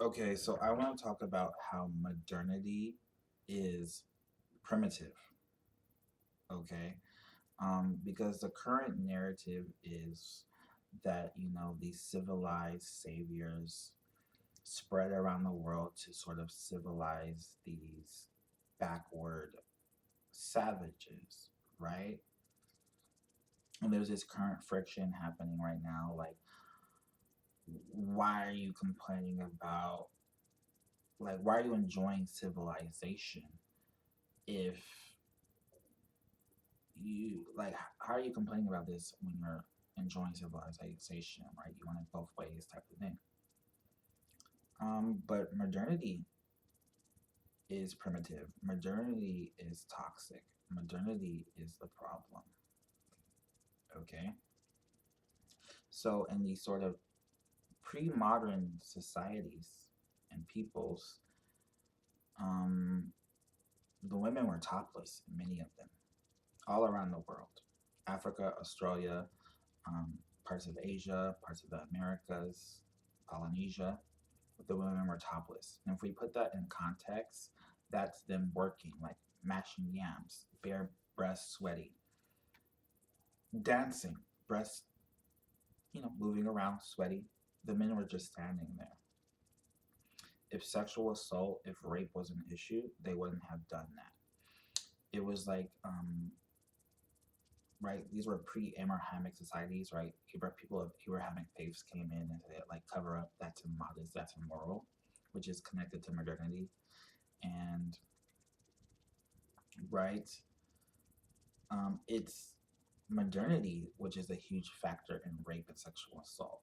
Okay, so I want to talk about how modernity is primitive, okay? Because the current narrative is that, these civilized saviors spread around the world to sort of civilize these backward savages, right? And there's this current friction happening right now. Like, why are you complaining about, why are you enjoying civilization if how are you complaining about this when you're enjoying civilization, right? You want it both ways type of thing. But modernity is primitive. Modernity is toxic. Modernity is the problem. Okay. So in these sort of pre-modern societies and peoples, um, the women were topless, many of them, all around the world. Africa, Australia, parts of Asia, parts of the Americas, Polynesia, the women were topless. And if we put that in context, that's them working, like mashing yams, bare breasts, sweaty, dancing, breasts, moving around, sweaty. The men were just standing there. If sexual assault, if rape was an issue, they wouldn't have done that. It was like, right, these were pre-Abrahamic societies, right? People of Abrahamic faiths came in and said, like, cover up, that's immodest, that's immoral, which is connected to modernity. And, right, it's modernity, which is a huge factor in rape and sexual assault.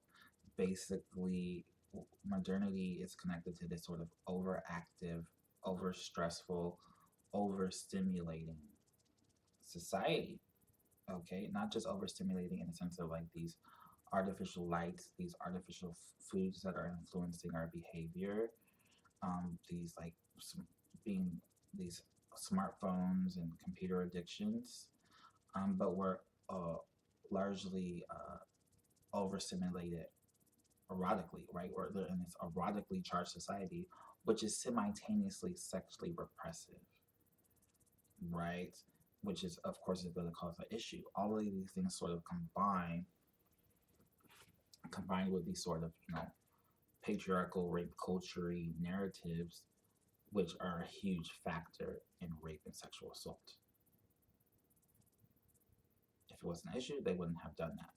Basically, modernity is connected to this sort of overactive, over stressful, overstimulating society. Okay, not just overstimulating in the sense of like these artificial lights, these artificial foods that are influencing our behavior, these like being these smartphones and computer addictions, but we're uh, largely overstimulated erotically, right? Or they're in this erotically charged society, which is simultaneously sexually repressive, right? Which is, of course, is going to cause an issue. All of these things sort of combined with these sort of, patriarchal rape culture narratives, which are a huge factor in rape and sexual assault. If it was an issue, they wouldn't have done that.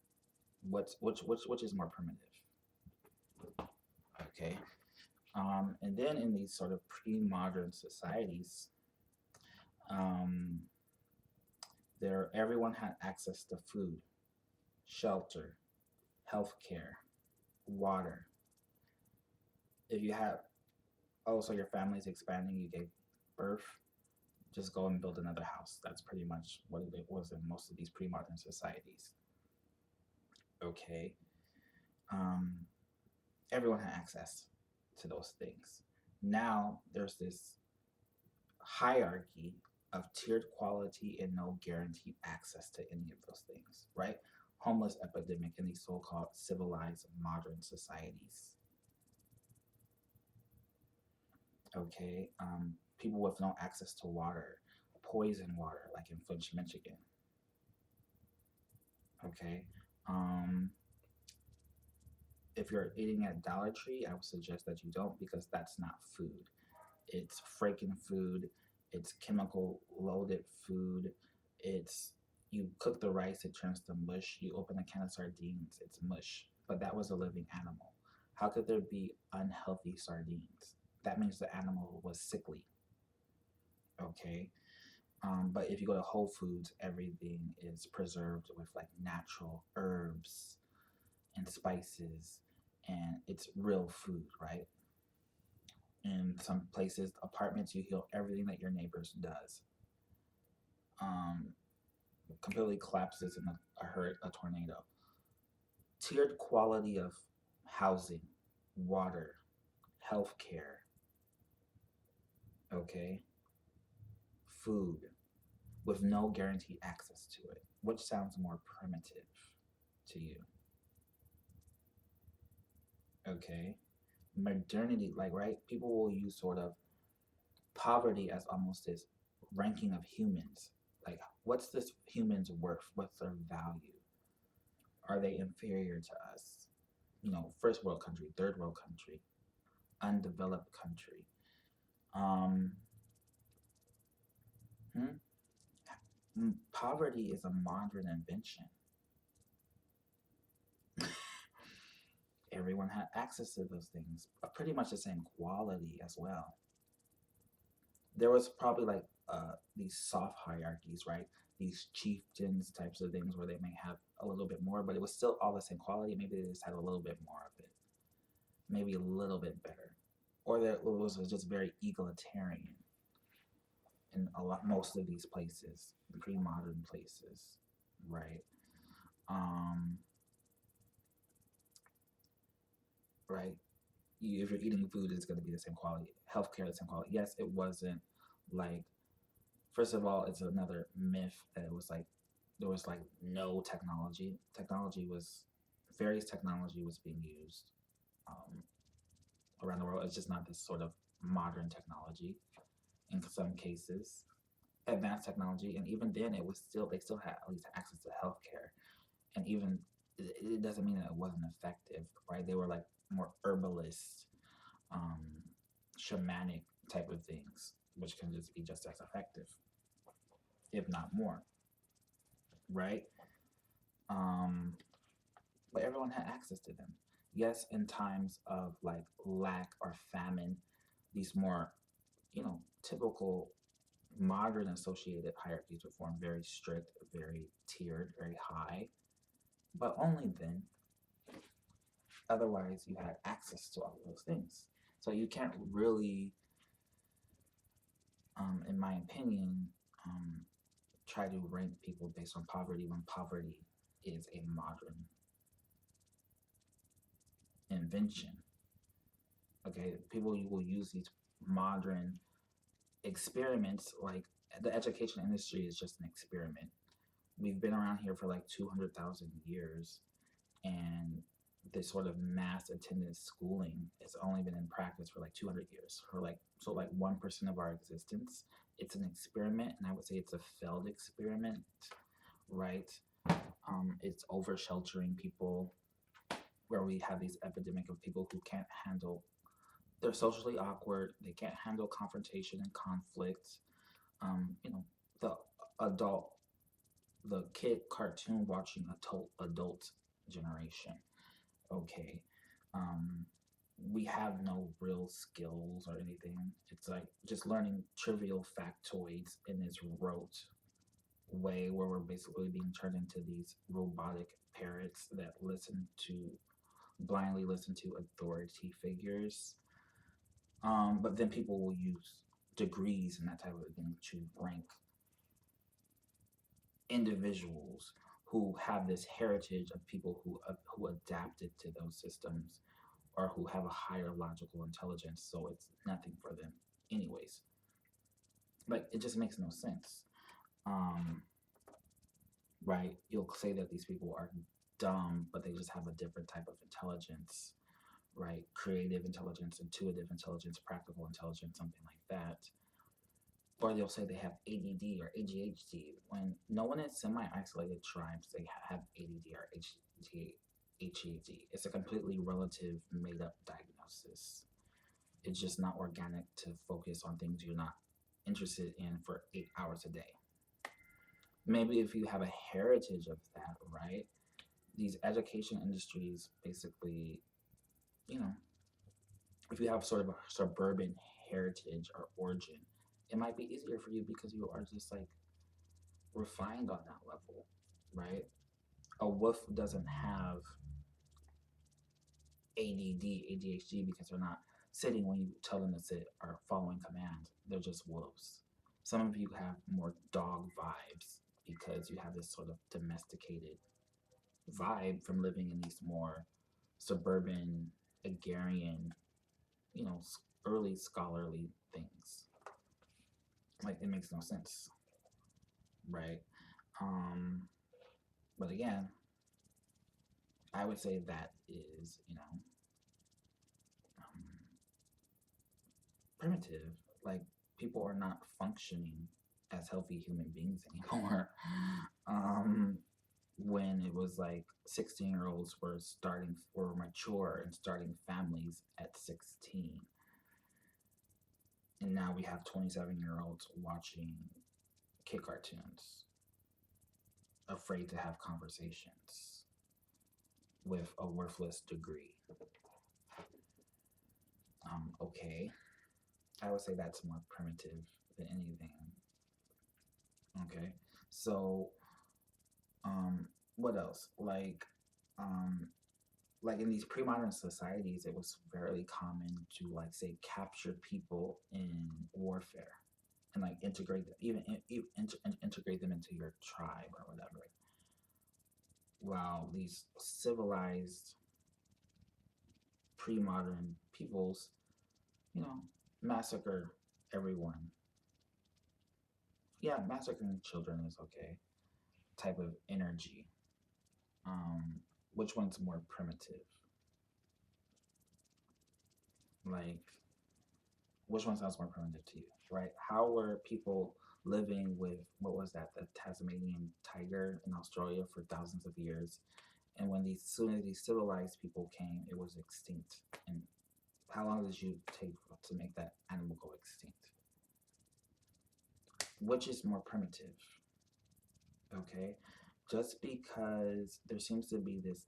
Which is more primitive? Okay. And then in these sort of pre-modern societies, um, there everyone had access to food, shelter, healthcare, water. If you have, oh, so your family's expanding, you gave birth, just go and build another house. That's pretty much what it was in most of these pre-modern societies. Okay. Um, Everyone had access to those things. Now there's this hierarchy of tiered quality and no guaranteed access to any of those things, right? Homeless epidemic in these so-called civilized modern societies. Okay, people with no access to water, poison water, like in Flint, Michigan. Okay, um, if you're eating at Dollar Tree, I would suggest that you don't because that's not food. It's freaking food. It's chemical loaded food. It's you cook the rice, it turns to mush. You open a can of sardines, it's mush. But that was a living animal. How could there be unhealthy sardines? That means the animal was sickly. Okay. But if you go to Whole Foods, everything is preserved with like natural herbs and spices, and it's real food, right? In some places, apartments, you heal everything that your neighbors does. Um, Completely collapses in a tornado. Tiered quality of housing, water, healthcare, okay, food, with no guaranteed access to it. Which sounds more primitive to you? Okay. modernity, like, right, people will use sort of poverty as almost this ranking of humans. Like, what's this human's worth? What's their value? Are they inferior to us? First world country, third world country, undeveloped country. Um, hmm? Poverty is a modern invention. Everyone had access to those things, but pretty much the same quality as well. There was probably like these soft hierarchies, right? These chieftains types of things where they may have a little bit more, but it was still all the same quality. Maybe they just had a little bit more of it, maybe a little bit better, or that it was just very egalitarian in most of these places, pre-modern places, right? Um, right. If you're eating food, it's going to be the same quality. Healthcare, the same quality. Yes, it wasn't like. First of all, it's another myth that it was like there was like no technology. Various technology was being used um, around the world. It's just not this sort of modern technology in some cases, advanced technology, and even then, they still had at least access to healthcare, and even it doesn't mean that it wasn't effective, right? They were like more herbalist, um, shamanic type of things, which can just be just as effective, if not more, right? Um, but everyone had access to them. Yes, in times of like lack or famine, these more, typical modern associated hierarchies would form very strict, very tiered, very high, but only then. Otherwise, you had access to all of those things. So you can't really, in my opinion, um, try to rank people based on poverty when poverty is a modern invention. Okay, people will use these modern experiments, like the education industry is just an experiment. We've been around here for like 200,000 years, and this sort of mass attendance schooling has only been in practice for like 200 years, for like, so like 1% of our existence. It's an experiment, and I would say it's a failed experiment, right? It's over sheltering people, where we have these epidemic of people who can't handle, they're socially awkward, they can't handle confrontation and conflict. The adult, the kid cartoon watching adult generation. Okay, um, we have no real skills or anything. It's like just learning trivial factoids in this rote way, where we're basically being turned into these robotic parrots that blindly listen to authority figures. But then people will use degrees and that type of thing to rank individuals who have this heritage of people who adapted to those systems, or who have a higher logical intelligence, so it's nothing for them anyways. Like, it just makes no sense. um right, you'll say that these people are dumb, but they just have a different type of intelligence, right? Creative intelligence, intuitive intelligence, practical intelligence, something like that. Or they'll say they have ADD or ADHD, when no one in semi-isolated tribes they have ADD or ADHD. It's a completely relative, made-up diagnosis. It's just not organic to focus on things you're not interested in for 8 hours a day. Maybe if you have a heritage of that, right? These education industries basically, you know, if you have sort of a suburban heritage or origin, it might be easier for you because you are just like refined on that level, right? A wolf doesn't have ADD, ADHD because they're not sitting when you tell them to sit or following commands. They're just wolves. Some of you have more dog vibes because you have this sort of domesticated vibe from living in these more suburban, agrarian, early scholarly things. Like, it makes no sense, right? Um, but again, I would say that is, primitive. Like people are not functioning as healthy human beings anymore. um, when it was like 16-year-olds were mature and starting families at 16, and now we have 27-year-olds watching kid cartoons, afraid to have conversations with a worthless degree. Okay, I would say that's more primitive than anything. Okay, so what else? Um, like in these pre-modern societies, it was fairly common to like say capture people in warfare and like integrate them, integrate them into your tribe or whatever. While these civilized pre-modern peoples, you know, massacre everyone. Yeah, massacring children is okay. Type of energy. Um, which one's more primitive? Like, which one sounds more primitive to you, right? How were people living with what was that, the Tasmanian tiger in Australia for thousands of years? And when these soon as these civilized people came, it was extinct. And how long did you take to make that animal go extinct? Which is more primitive? Okay, just because there seems to be this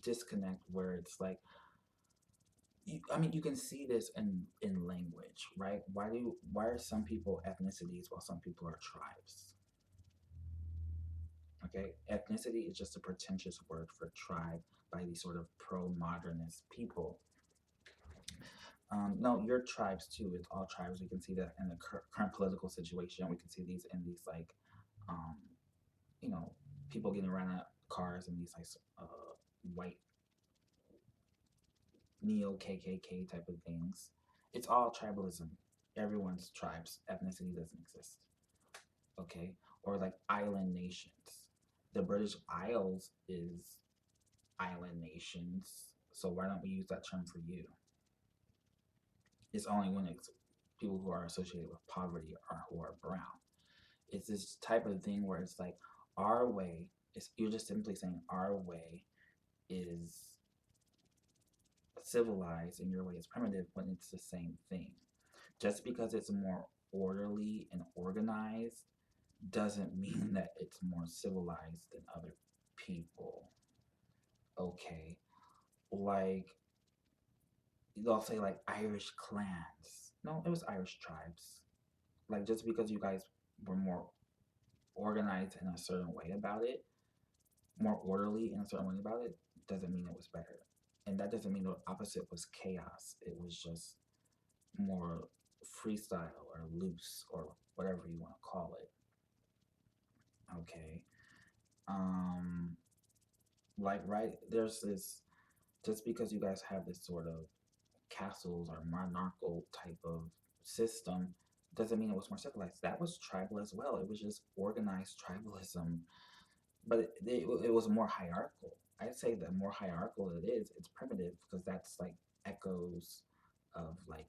disconnect where it's like I mean, you can see this in language, right? Why are some people ethnicities while some people are tribes? Okay, ethnicity is just a pretentious word for tribe by these sort of pro-modernist people. No, your tribes too. It's all tribes. We can see that in the current political situation. We can see these in these like, um, you know, people getting around in cars and these like white neo KKK type of things. It's all tribalism. Everyone's tribes. Ethnicity doesn't exist. Okay? Or like island nations. The British Isles is island nations. So why don't we use that term for you? It's only when it's people who are associated with poverty or who are brown. It's this type of thing where it's like our way is you're just simply saying our way is civilized and your way is primitive when it's the same thing. Just because it's more orderly and organized doesn't mean that it's more civilized than other people. Okay. Like they'll say like Irish clans. No, it was Irish tribes. Like just because you guys were more organized in a certain way about it, more orderly in a certain way about it, doesn't mean it was better. And that doesn't mean the opposite was chaos. It was just more freestyle or loose or whatever you want to call it. Okay. Um like right there's this just because you guys have this sort of castles or monarchical type of system doesn't mean it was more civilized. That was tribal as well. It was just organized tribalism, but it was more hierarchical. I'd say the more hierarchical it is, it's primitive because that's like echoes of like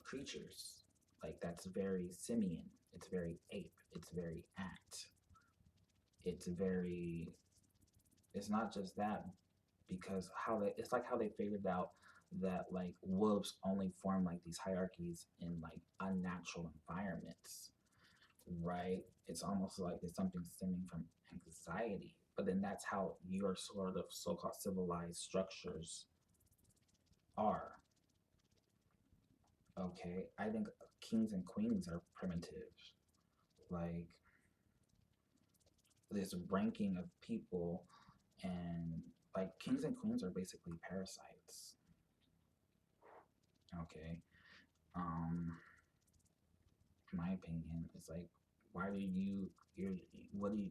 creatures. Like that's very simian. It's very ape. It's very ant. It's very. It's not just that because how they. It's like how they figured out that like wolves only form like these hierarchies in like unnatural environments, right? It's almost like it's something stemming from anxiety. But then that's how your sort of so-called civilized structures are. Okay, I think kings and queens are primitive. Like this ranking of people, and like kings and queens are basically parasites. Okay, um, in my opinion, it's like why do you're what do you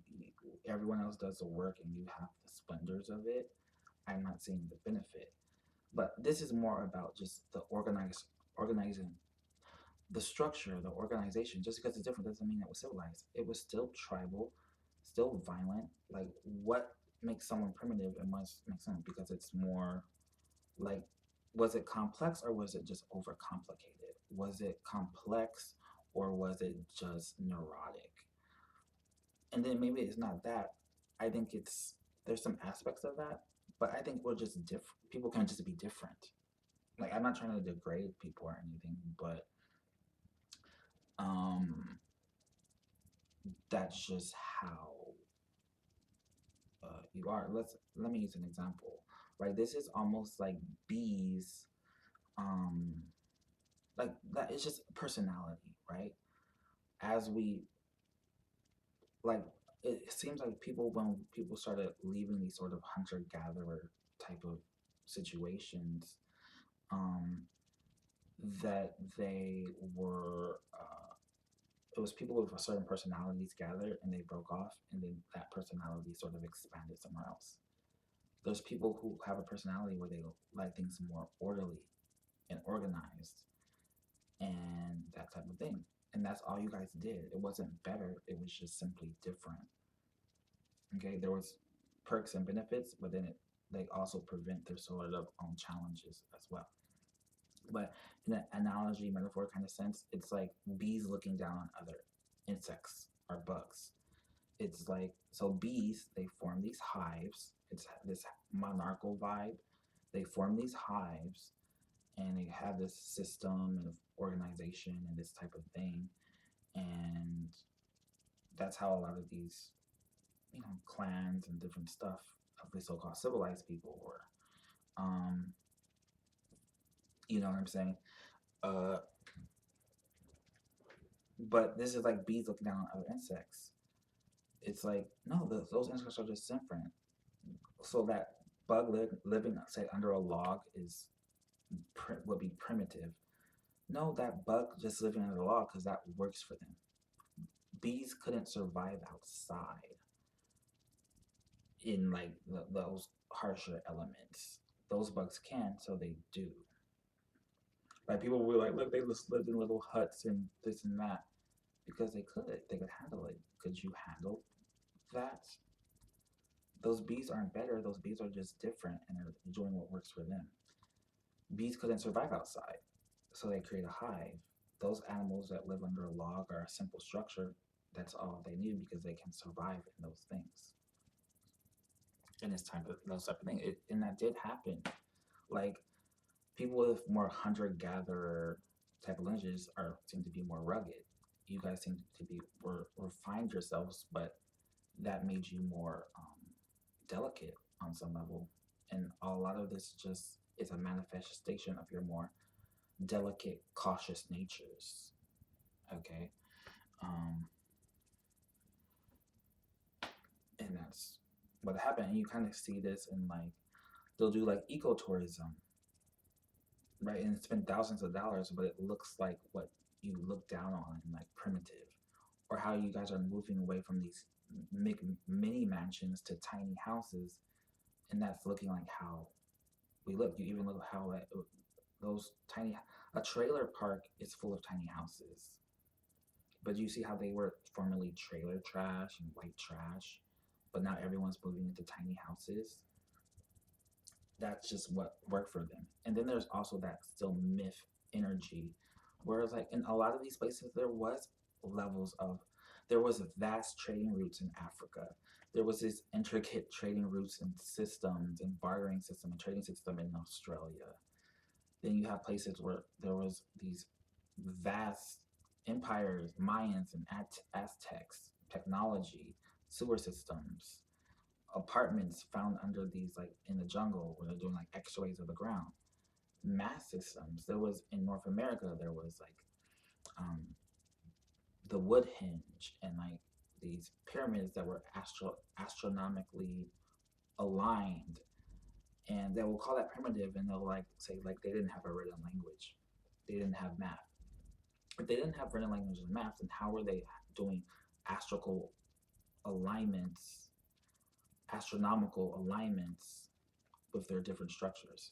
everyone else does the work and you have the splendors of it. I'm not seeing the benefit. But this is more about just the organizing the structure, the organization. Just because it's different doesn't mean it was civilized. It was still tribal, still violent. Like what makes someone primitive and must make someone because it's more like Was it complex or was it just overcomplicated? Was it complex or was it just neurotic? And then maybe it's not that. I think it's there's some aspects of that, but I think we're just different. People can just be different. Like I'm not trying to degrade people or anything, but um, that's just how you are. Let me use an example. Right, this is almost like bees. Um, like that. It's just personality, right? As we like it seems like people when people started leaving these sort of hunter gatherer type of situations, um that they were it was people with certain personalities gathered and they broke off and then that personality sort of expanded somewhere else. There's people who have a personality where they like things more orderly and organized and that type of thing, and that's all you guys did. It wasn't better, it was just simply different. Okay, there was perks and benefits, but then they also prevent their sort of own challenges as well. But in an analogy, metaphor kind of sense, it's like bees looking down on other insects or bugs. It's like so bees they form these hives. It's this monarchical vibe. They form these hives and they have this system of organization and this type of thing. And that's how a lot of these clans and different stuff of the so-called civilized people were. Um, you know what I'm saying? Uh, but this is like bees looking down on other insects. It's like no, those insects are just different. So that living, say, under a log is would be primitive. No, that bug just living under a log because that works for them. Bees couldn't survive outside in like those harsher elements. Those bugs can, so they do. Like people were like, look, they just lived in little huts and this and that because they could. They could handle it. Could you handle that? Those bees aren't better. Those bees are just different and they're doing what works for them. Bees couldn't survive outside, so they create a hive. Those animals that live under a log are a simple structure. That's all they need because they can survive in those things. And it's time to those type of things. And that did happen. Like people with more hunter gatherer type of lineages are seem to be more rugged. You guys seem to be were refined yourselves, but that made you more delicate on some level. And a lot of this just is a manifestation of your more delicate, cautious natures. Okay, um, and that's what happened. And you kind of see this in like they'll do like ecotourism, right? And spend thousands of dollars, but it looks like what you look down on and like primitive, or how you guys are moving away from these mini mansions to tiny houses, and that's looking like how we look. You even look how those tiny a trailer park is full of tiny houses, but you see how they were formerly trailer trash and white trash, but now everyone's moving into tiny houses. That's just what worked for them. And then there's also that still myth energy, whereas like in a lot of these places there was levels of there was vast trading routes in Africa. There was this intricate trading routes and systems and bartering system and trading system in Australia. Then you have places where there was these vast empires, Mayans and Aztecs, technology, sewer systems, apartments found under these like in the jungle where they're doing like x-rays of the ground, math systems. There was in North America there was like um, the Woodhenge and like these pyramids that were astronomically aligned, and they will call that primitive and they'll like say like they didn't have a written language, they didn't have math. If they didn't have written language and math, then how were they doing astral alignments, astronomical alignments with their different structures?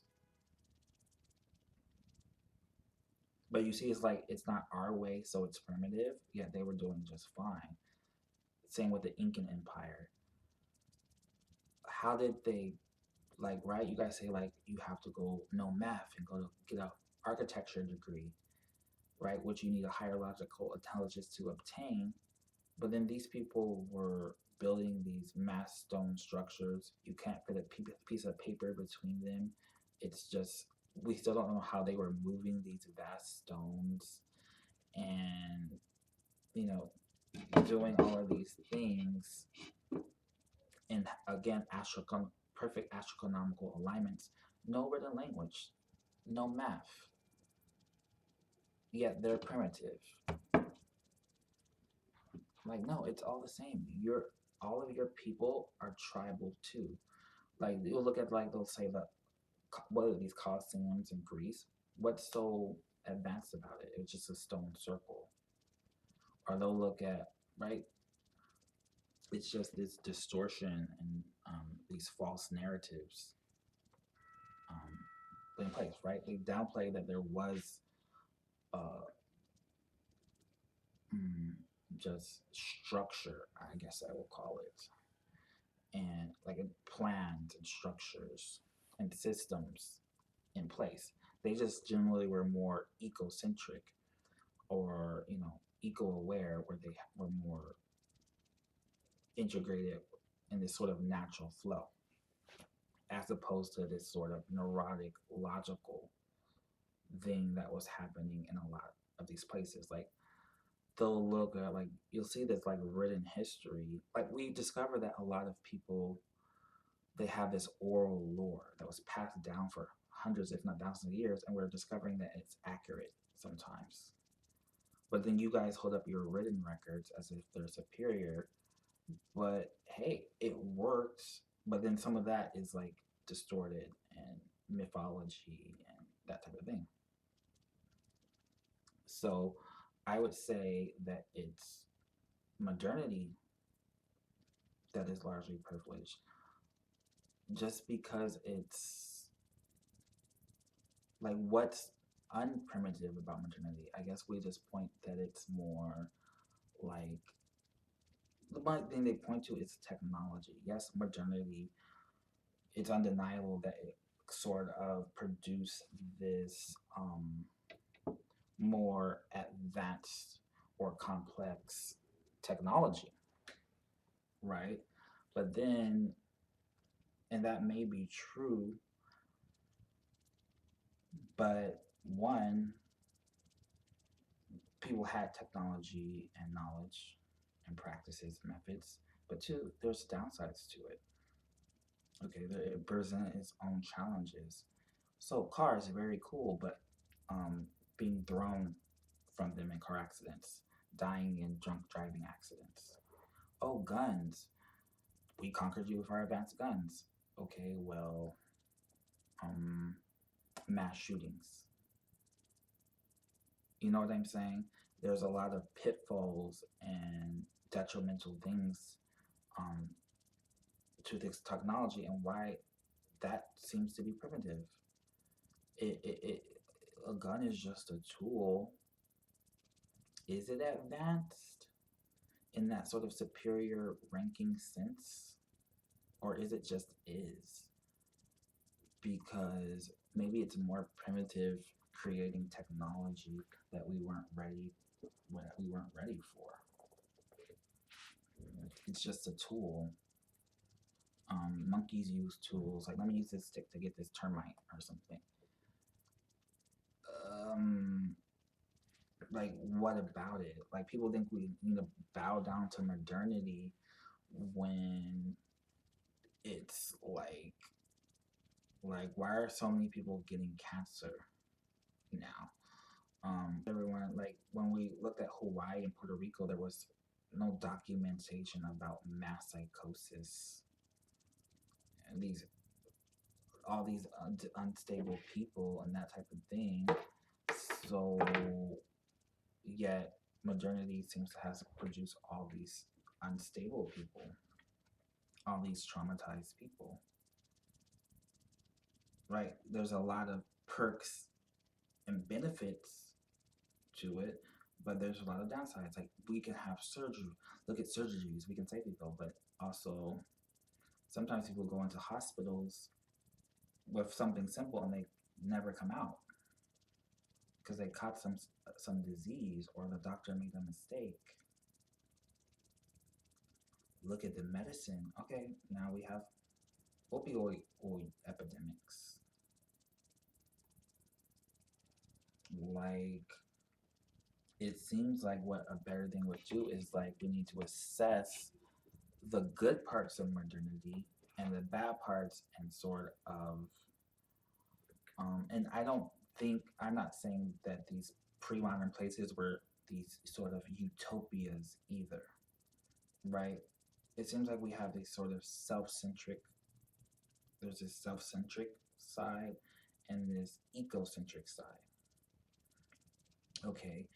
But you see, it's like it's not our way, so it's primitive. Yet they were doing just fine. Same with the Incan Empire. How did they Like, right, you guys say like you have to go know math and go to get a architecture degree, right, which you need a higher logical intelligence to obtain. But then these people were building these mass stone structures. You can't fit a piece of paper between them. It's just, we still don't know how they were moving these vast stones and, you know, doing all of these things in, again, perfect astronomical alignments. No written language, no math, yet they're primitive. Like, no, it's all the same. All of your people are tribal too. Like, you'll look at, like, they'll say that, what are these Colosseums in Greece? What's so advanced about it? It's just a stone circle. Or they'll look at, right, it's just this distortion and these false narratives in place, right? They downplay that there was uh, mm, just structure, I guess I will call it, and like plans and structures and systems in place. They just generally were more ecocentric, or eco-aware, where they were more integrated in this sort of natural flow, as opposed to this sort of neurotic logical thing that was happening in a lot of these places. Like, they'll look at, like, you'll see this like written history. Like, we discover that a lot of people, they have this oral lore that was passed down for hundreds, if not thousands of years, and we're discovering that it's accurate sometimes. But then you guys hold up your written records as if they're superior. But hey, it works. But then some of that is like distorted and mythology and that type of thing. So I would say that it's modernity that is largely privileged, just because it's like, what's unprimitive about modernity? I guess we just point that it's more like, the one thing they point to is technology. Yes, modernity, it's undeniable that it sort of produced this more advanced or complex technology, right? But then, and that may be true, but one, people had technology and knowledge and practices and methods, but two, there's downsides to it. Okay, it presents its own challenges. So cars are very cool, but being thrown from them in car accidents, dying in drunk driving accidents. Oh, guns. We conquered you with our advanced guns. Okay, well, um, mass shootings. You know what I'm saying? There's a lot of pitfalls and detrimental things um, to this technology, and why that seems to be primitive. It a gun is just a tool. Is it advanced in that sort of superior ranking sense, or is it just is? Because maybe it's more primitive, creating technology that we weren't ready for. It's just a tool. Monkeys use tools. Like, let me use this stick to get this termite or something. Um, like, what about it? Like, people think we need to bow down to modernity when it's like, why are so many people getting cancer now? Everyone, like, when we looked at Hawaii and Puerto Rico, there was no documentation about mass psychosis and all these unstable people and that type of thing. So yet modernity seems to have produced all these unstable people, all these traumatized people. Right? There's a lot of perks and benefits to it, but there's a lot of downsides. Like, we can have surgery. Look at surgeries. We can save people, but also sometimes people go into hospitals with something simple and they never come out because they caught some disease or the doctor made a mistake. Look at the medicine. Okay, now we have opioid epidemics. Like, it seems like what a better thing would do is like we need to assess the good parts of modernity and the bad parts and sort of and I don't think I'm not saying that these pre-modern places were these sort of utopias either, right? It seems like we have these sort of self-centric there's this self-centric side and this ecocentric side. Okay,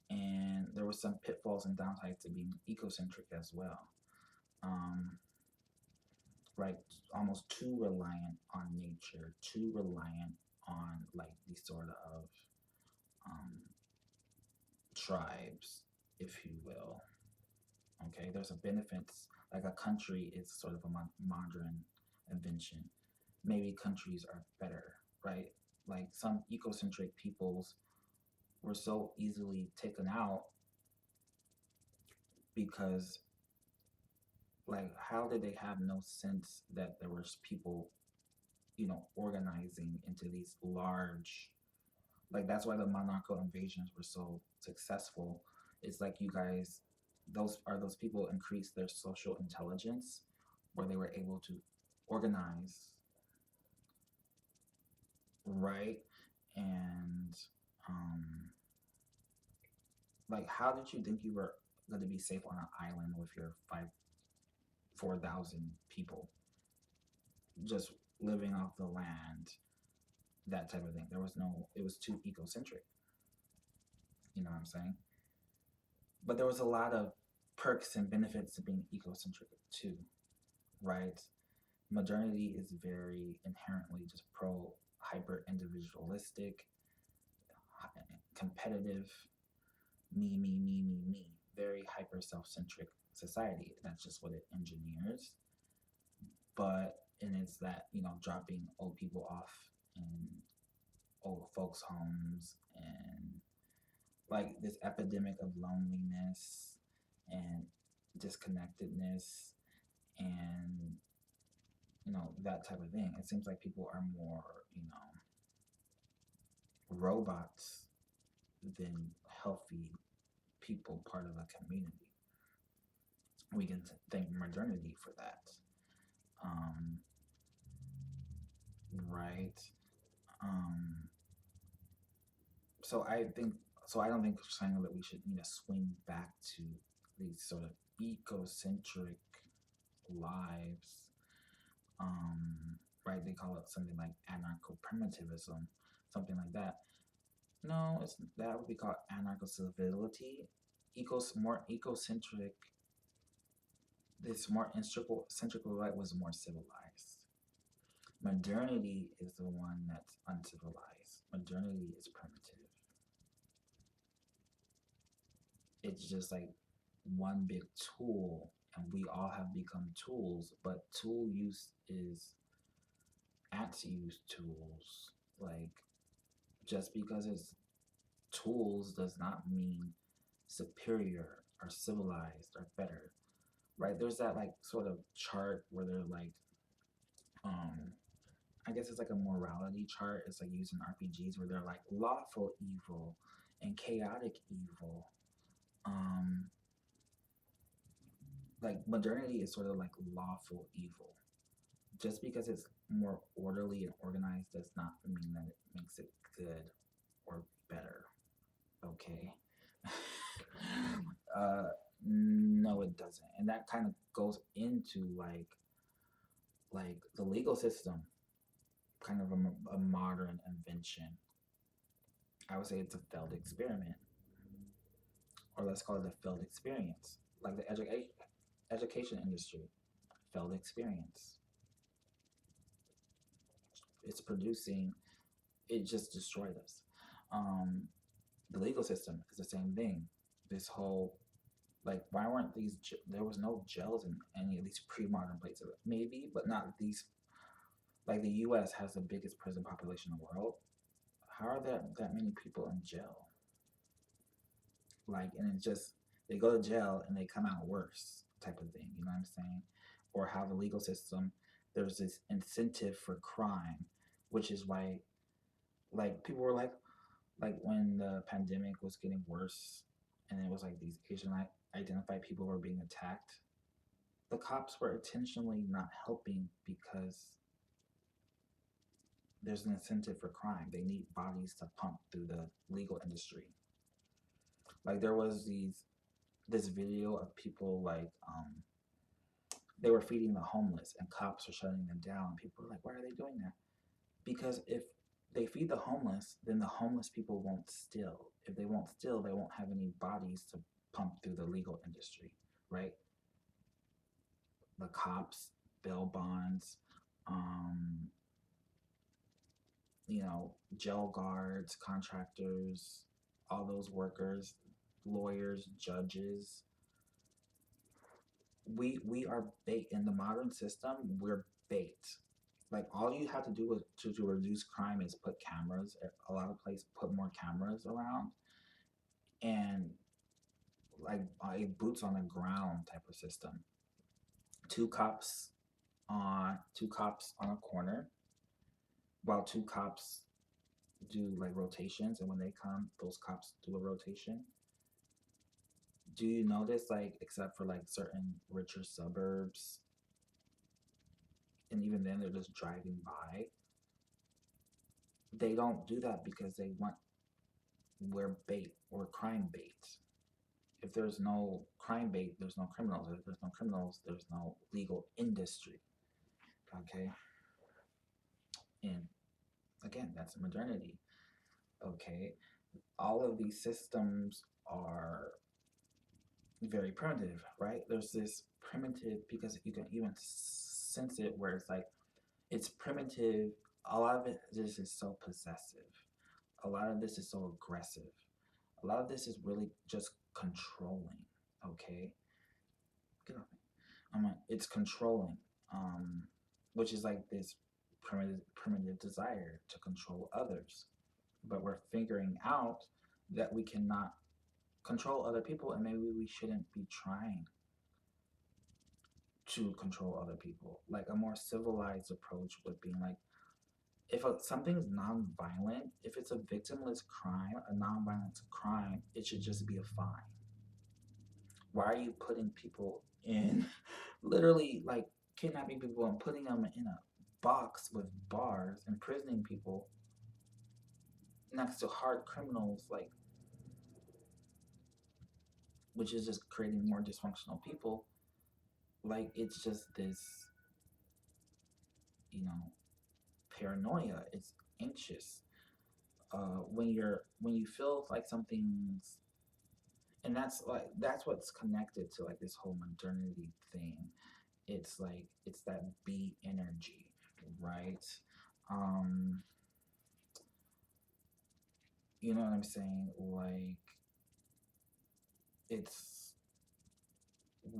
and there was some pitfalls and downsides to being ecocentric as well. Um, right, almost too reliant on nature, too reliant on like these sort of um, tribes, if you will. Okay, there's a benefits like a country is sort of a modern invention. Maybe countries are better, right? Like some ecocentric peoples were so easily taken out because like how did they have no sense that there was people organizing into these large like that's why the monarchical invasions were so successful. It's like you guys those people increased their social intelligence where they were able to organize, right? And um like how did you think you were going to be safe on an island with your 4,000 people just living off the land, that type of thing? There was no, it was too ecocentric, you know what I'm saying? But there was a lot of perks and benefits to being ecocentric too, right? Modernity is very inherently just pro hyper individualistic, competitive, me, very hyper self centric society. That's just what it engineers. But and it's that dropping old people off in old folks' homes and like this epidemic of loneliness and disconnectedness and that type of thing. It seems like people are more robots than healthy people, part of a community. We can thank modernity for that. um, right. um, so I don't think saying that we should swing back to these sort of ecocentric lives. Right, they call it something like anarcho-primitivism, something like that. No, it's that would be called anarcho-civility. More ecocentric. This more centric light was more civilized. Modernity is the one that's uncivilized. Modernity is primitive. It's just like one big tool, and we all have become tools, but tool use is ants use tools. Like, just because it's tools does not mean superior or civilized or better, right? There's that like sort of chart where they're like, um, I guess it's like a morality chart. It's like used in RPGs where they're like lawful evil and chaotic evil. Um, like modernity is sort of like lawful evil. Just because it's more orderly and organized does not mean that it makes it good or better. Okay. uh, no, it doesn't, and that kind of goes into like the legal system, kind of a modern invention. I would say it's a failed experiment, or let's call it a failed experience, like the education industry, failed experience. It's producing, it just destroyed us. Um, the legal system is the same thing. This whole like why weren't there was no jails in any of these pre-modern places, maybe, but not these Like the U.S. has the biggest prison population in the world. How are there that many people in jail? Like, and it's just they go to jail and they come out worse, type of thing. You know what I'm saying? Or how the legal system, there's this incentive for crime, which is why, like, people were like when the pandemic was getting worse, and it was like these Asian identified people were being attacked. The cops were intentionally not helping because there's an incentive for crime. They need bodies to pump through the legal industry. Like there was this video of people like they were feeding the homeless and cops were shutting them down. People were like, why are they doing that? Because if they feed the homeless, then the homeless people won't steal. If they won't steal, they won't have any bodies to pump through the legal industry, right? The cops, bail bonds, um, jail guards, contractors, all those workers, lawyers, judges. We are bait in the modern system. We're bait. Like all you have to do to reduce crime is put cameras. A lot of places put more cameras around and like a boots on the ground type of system. Two cops on a corner while two cops do like rotations, and when they come, those cops do a rotation. Do you notice, like, except for like certain richer suburbs, and even then they're just driving by, they don't do that because they want we're bait or crime bait. If there's no crime bait, there's no criminals. If there's no criminals, there's no legal industry. Okay, and again, that's modernity. Okay, all of these systems are very primitive, right? There's this primitive because you can even sense it where it's like it's primitive. A lot of it just is so possessive. A lot of this is so aggressive. A lot of this is really just controlling. Okay, get off me. It's controlling, um, which is like this primitive desire to control others. But we're figuring out that we cannot control other people, and maybe we shouldn't be trying to control other people. Like a more civilized approach would be like if something's non-violent, if it's a victimless crime, a non-violent crime, it should just be a fine. Why are you putting people in literally like kidnapping people and putting them in a box with bars, imprisoning people next to hard criminals, like which is just creating more dysfunctional people. Like it's just this, you know, paranoia. It's anxious. When you feel like something's and that's what's connected to like this whole modernity thing. It's like it's that B energy, right? Um, you know what I'm saying? Like it's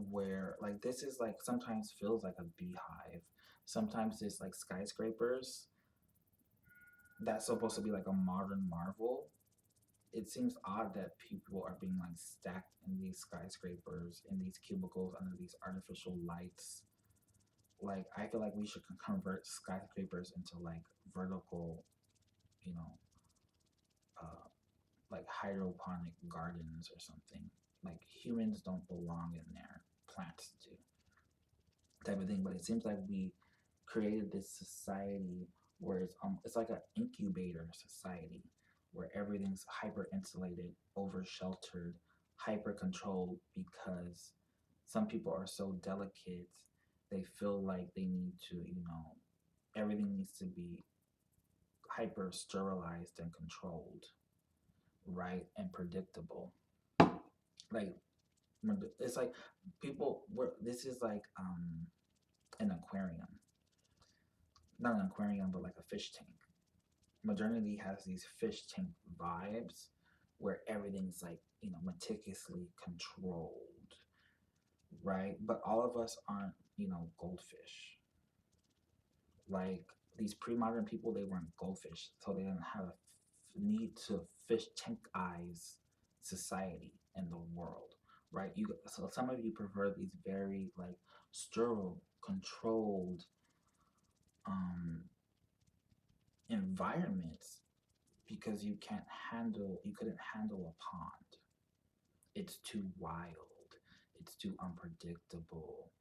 where like this is like sometimes feels like a beehive. Sometimes it's like skyscrapers that's supposed to be like a modern marvel. It seems odd that people are being like stacked in these skyscrapers in these cubicles under these artificial lights. Like I feel like we should convert skyscrapers into like vertical, you know, uh, like hydroponic gardens or something. Like humans don't belong in there, plants do, type of thing. But it seems like we created this society where it's like an incubator society where everything's hyper insulated, over sheltered, hyper controlled because some people are so delicate they feel like they need to, everything needs to be hyper sterilized and controlled, right? And predictable. Like it's like people were this is like an aquarium. Not an aquarium, but like a fish tank. Modernity has these fish tank vibes where everything's like, meticulously controlled, right? But all of us aren't, goldfish. Like these pre-modern people, they weren't goldfish, so they didn't have a need to fish tank eyes society in the world, right? You so some of you prefer these very like sterile, controlled um, environments because you couldn't handle a pond. It's too wild. It's too unpredictable.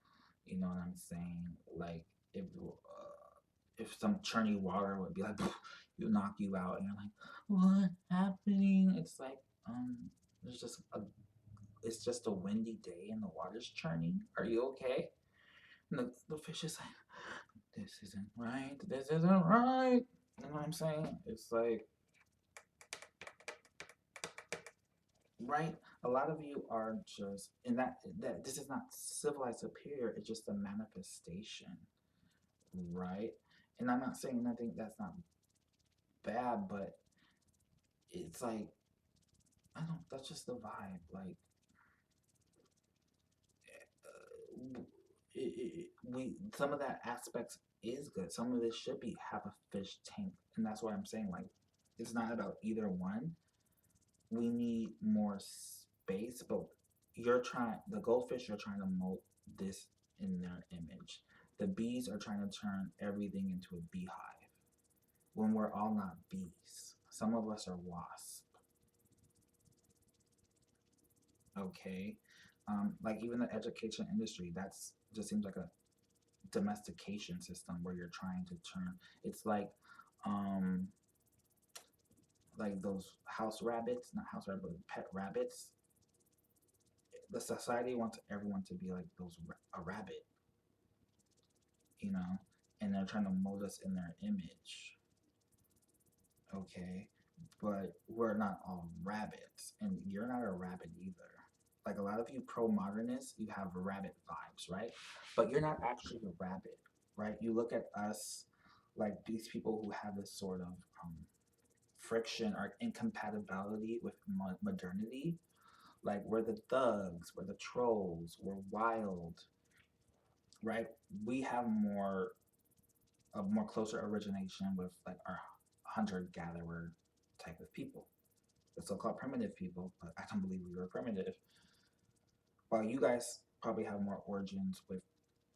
You know what I'm saying? Like if some churny water would be like, you knock you out, and you're like, what happening? It's like, there's just a, it's just a windy day and the water's churning. Are you okay? And the fish is like, this isn't right. This isn't right. You know what I'm saying? It's like, right? A lot of you are just, and that this is not civilized superior. It's just a manifestation, right? And I'm not saying nothing that's not bad, but it's like I don't. That's just the vibe. Like we some of that aspects is good. Some of this should be have a fish tank, and that's why I'm saying like it's not about either one. We need more space, but the goldfish are trying to mold this in their image. The bees are trying to turn everything into a beehive when we're all not bees. Some of us are wasps. Okay, like even the education industry, that's just seems like a domestication system where you're trying to turn. It's um like those house rabbits, not house rabbits, but pet rabbits. The society wants everyone to be like those a rabbit, you know, and they're trying to mold us in their image. Okay, but we're not all rabbits, and you're not a rabbit either. Like a lot of you pro modernists, you have rabbit vibes, right? But you're not actually a rabbit, right? You look at us like these people who have this sort of friction or incompatibility with modernity. Like we're the thugs, we're the trolls, we're wild, right? We have a more closer origination with like our hunter gatherer type of people, the so-called primitive people. But I don't believe we were primitive. While you guys probably have more origins with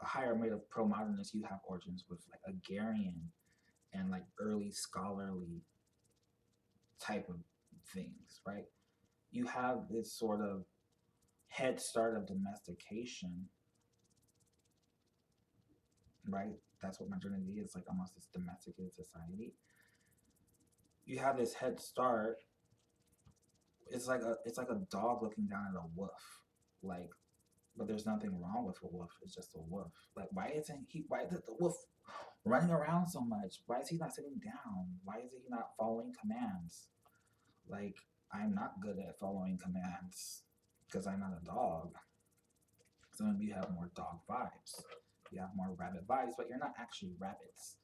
a higher rate of pro-modernists, you have origins with like agrarian and like early scholarly type of things, right? You have this sort of head start of domestication, right? That's what modernity is, like almost this domesticated society. You have this head start. It's like a dog looking down at a wolf, like, but there's nothing wrong with a wolf. It's just a wolf. Like, why is the wolf running around so much? Why is he not sitting down? Why is he not following commands? Like, I'm not good at following commands because I'm not a dog. Some of you have more dog vibes. You have more rabbit vibes, but you're not actually rabbits.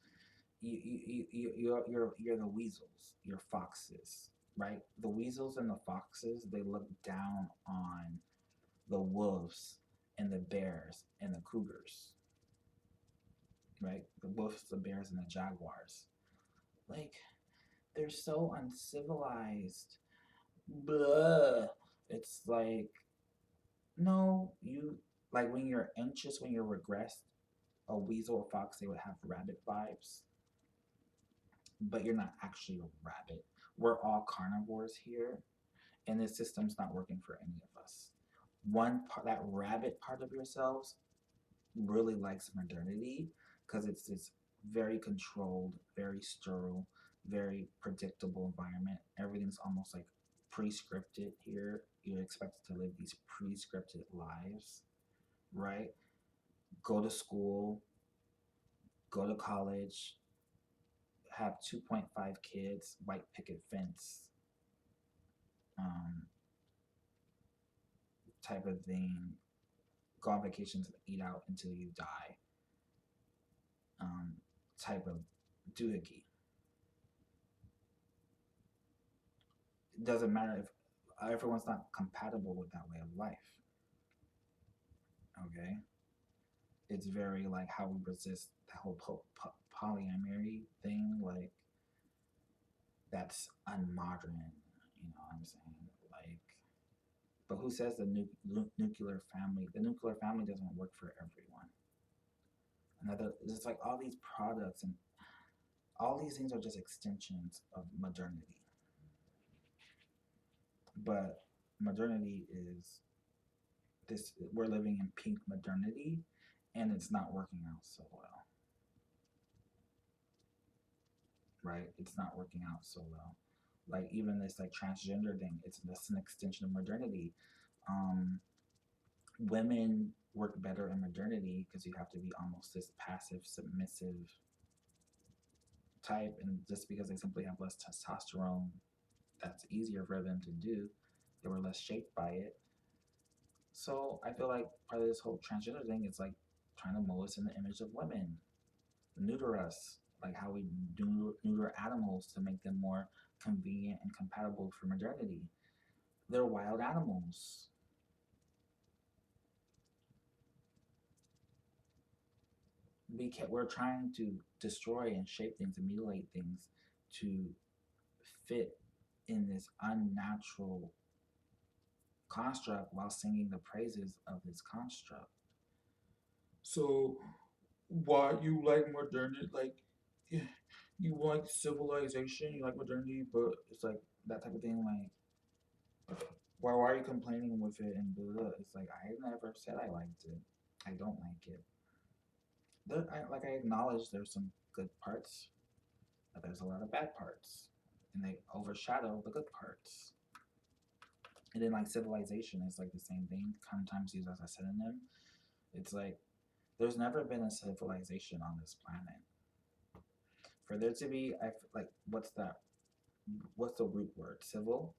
You're the weasels. You're foxes, right? The weasels and the foxes, they look down on the wolves and the bears and the cougars, right? The wolves, the bears, and the jaguars. Like they're so uncivilized. Blah. It's like no, you like when you're anxious, when you're regressed, a weasel or fox, they would have rabbit vibes, but you're not actually a rabbit. We're all carnivores here, and this system's not working for any of us. One part, that rabbit part of yourselves, really likes modernity because it's this very controlled, very sterile, very predictable environment. Everything's almost like pre-scripted here. You're expected to live these pre-scripted lives, right? Go to school, go to college, have 2.5 kids, white picket fence, um, type of thing. Go on vacations and eat out until you die, um, type of doohickey. It doesn't matter if everyone's not compatible with that way of life. Okay, it's very like how we resist the whole polyamory thing, like that's unmodern. You know what I'm saying? Like, but who says the nuclear family? The nuclear family doesn't work for everyone. Another, it's like all these products and all these things are just extensions of modernity. But modernity is this, we're living in pink modernity, and it's not working out so well, right? It's not working out so well. Like even this like transgender thing, it's just an extension of modernity. Um, Women work better in modernity because you have to be almost this passive, submissive type, and just because they simply have less testosterone, that's easier for them to do. They were less shaped by it. So I feel like part of this whole transgender thing is like trying to mold us in the image of women, neuter us, like how we do neuter animals to make them more convenient and compatible for modernity. They're wild animals. We're trying to destroy and shape things and mutilate things to fit in this unnatural construct while singing the praises of this construct. So why you like modernity? Like you like civilization, you like modernity, but it's like that type of thing. Like why are you complaining with it and blah, blah. It's like I never said I liked it. I don't like it. Like I acknowledge there's some good parts, but there's a lot of bad parts, and they overshadow the good parts. And then like civilization is like the same thing, sometimes used as a synonym. It's like there's never been a civilization on this planet. For there to be, like what's that? What's the root word? Civil.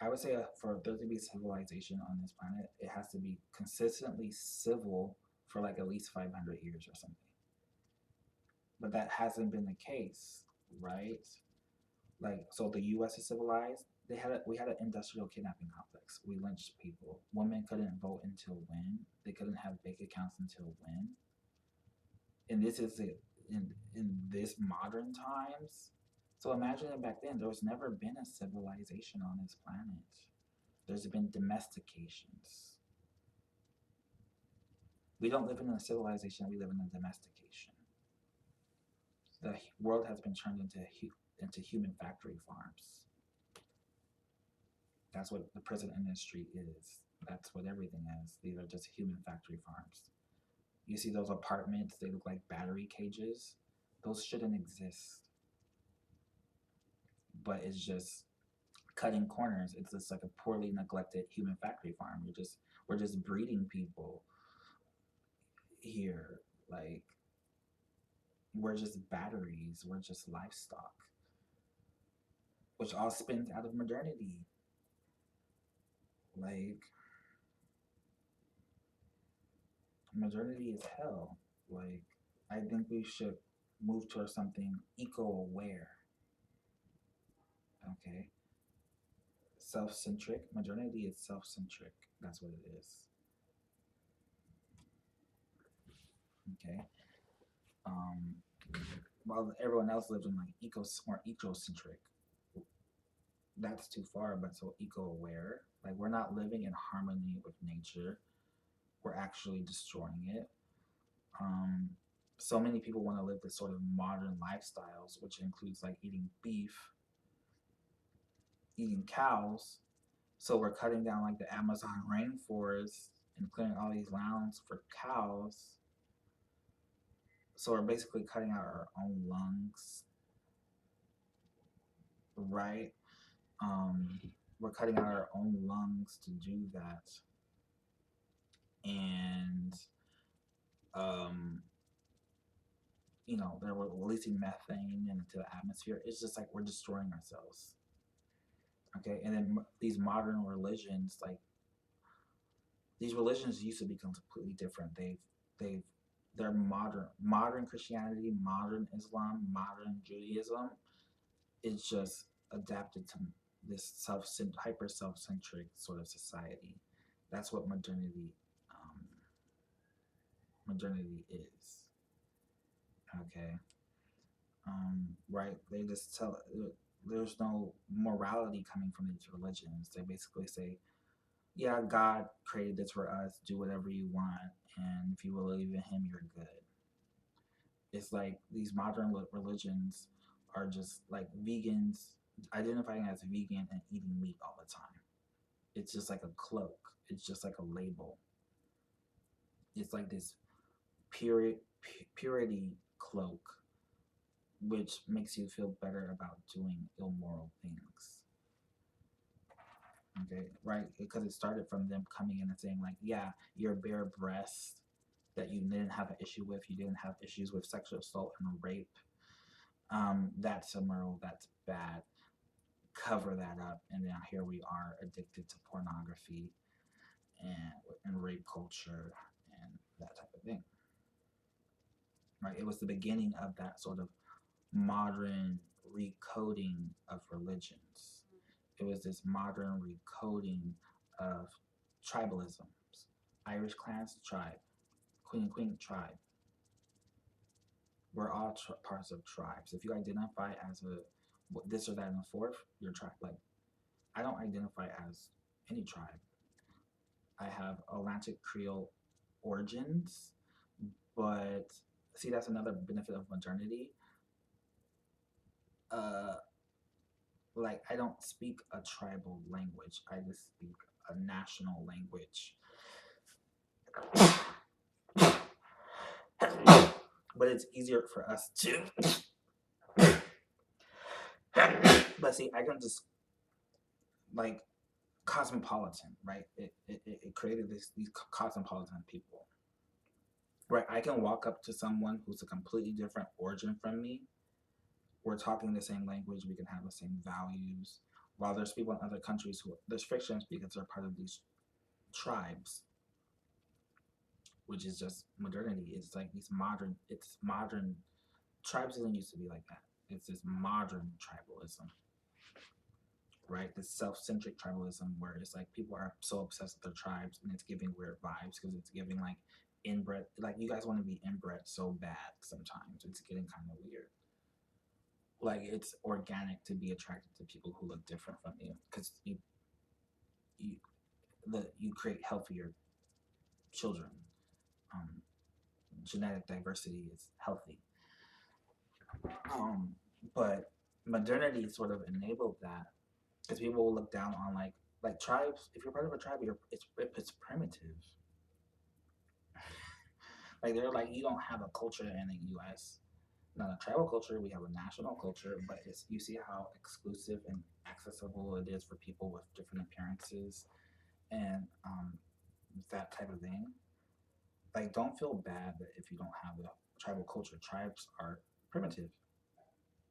I would say for there to be civilization on this planet, it has to be consistently civil for like at least 500 years or something. But that hasn't been the case, right? Like, so the U.S. is civilized. We had an industrial kidnapping complex. We lynched people. Women couldn't vote until when? They couldn't have bank accounts until when? And this is it in this modern times. So imagine it back then. There was never been a civilization on this planet. There's been domestications. We don't live in a civilization. We live in a domestication. The world has been turned into human factory farms. That's what the prison industry is. That's what everything is. These are just human factory farms. You see those apartments, they look like battery cages. Those shouldn't exist. But it's just cutting corners. It's just like a poorly neglected human factory farm. We're just breeding people here. Like we're just batteries. We're just livestock. Which all spins out of modernity. Like modernity is hell. Like I think we should move towards something eco-aware. Okay, self-centric. Modernity is self-centric. That's what it is. Okay. Um, while everyone else lives in like more ecocentric. That's too far, but so eco-aware. Like we're not living in harmony with nature. We're actually destroying it. Um, so many people want to live this sort of modern lifestyles, which includes like eating beef, eating cows. So we're cutting down like the Amazon rainforest and clearing all these lands for cows. So we're basically cutting out our own lungs, right? Um, we're cutting out our own lungs to do that, and um, they're releasing methane into the atmosphere. It's just like we're destroying ourselves. Okay, and then these modern religions, like these religions used to be completely different. They're modern Christianity, modern Islam, modern Judaism. It's just adapted to this hyper self-centric sort of society. That's what modernity is. Okay. Right? They just tell there's no morality coming from these religions. They basically say, yeah, God created this for us. Do whatever you want, and if you believe in Him, you're good. It's like these modern religions are just like vegans identifying as vegan and eating meat all the time. It's just like a cloak. It's just like a label. It's like this purity cloak, which makes you feel better about doing immoral things. Okay, right? Because it started from them coming in and saying like, yeah, your bare breast that you didn't have an issue with, you didn't have issues with sexual assault and rape. That's immoral. That's bad. Cover that up, and now here we are addicted to pornography and rape culture and that type of thing. Right? It was the beginning of that sort of modern recoding of religions. It was this modern recoding of tribalisms. Irish clans, tribe. Queen, tribe. We're all parts of tribes. If you identify as a this or that and the fourth, you're tribe. Like I don't identify as any tribe. I have Atlantic Creole origins, but see that's another benefit of modernity. Uh, like I don't speak a tribal language. I just speak a national language. But it's easier for us to. But see, I can just like cosmopolitan, right? It created these cosmopolitan people, right? I can walk up to someone who's a completely different origin from me. We're talking the same language. We can have the same values. While there's people in other countries who there's frictions because they're part of these tribes, which is just modernity. It's like these modern. It's modern. Tribes didn't used to be like that. It's this modern tribalism, right? This self-centric tribalism where it's like people are so obsessed with their tribes and it's giving weird vibes because it's giving like inbred. Like you guys want to be inbred so bad sometimes. It's getting kind of weird. Like it's organic to be attracted to people who look different from you because you you create healthier children. Um, Genetic diversity is healthy. Um, but modernity sort of enabled that because people will look down on like tribes. If you're part of a tribe, it's primitive. Like they're like you don't have a culture in the U.S. Not a tribal culture. We have a national culture, but it's you see how exclusive and accessible it is for people with different appearances and that type of thing. Like, don't feel bad that if you don't have a tribal culture, tribes are primitive.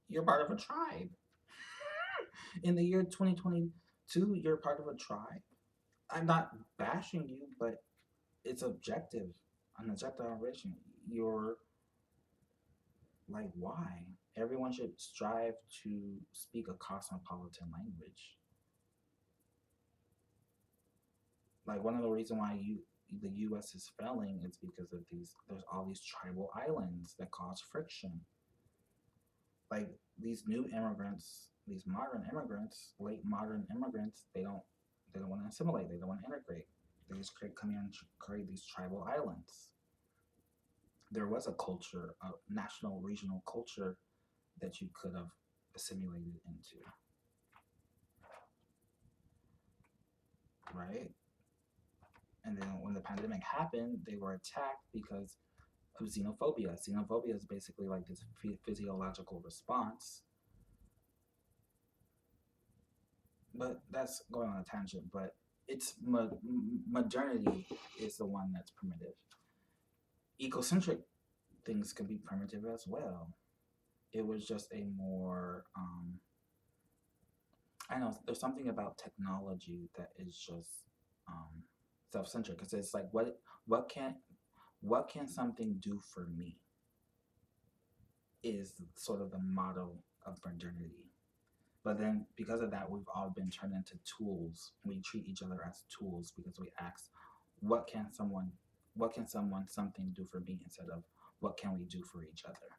You're part of a tribe. In the year 2022, you're part of a tribe. I'm not bashing you, but it's objective, an objective observation. You're like, why? Everyone should strive to speak a cosmopolitan language. Like one of the reasons why the U.S. is failing is because of these. There's all these tribal islands that cause friction. Like these new immigrants, these modern immigrants, late modern immigrants, they don't want to assimilate. They don't want to integrate. They just come here and create these tribal islands. There was a culture, a national, regional culture that you could have assimilated into, right? And then when the pandemic happened, they were attacked because of xenophobia. Xenophobia is basically like this physiological response. But that's going on a tangent. But it's modernity is the one that's primitive. Ecocentric things can be primitive as well. It was just a more I know there's something about technology that is just um, self-centered because it's like what can what can something do for me is sort of the motto of modernity. But then because of that, we've all been turned into tools. We treat each other as tools because we ask, what can someone what can someone something do for me instead of what can we do for each other?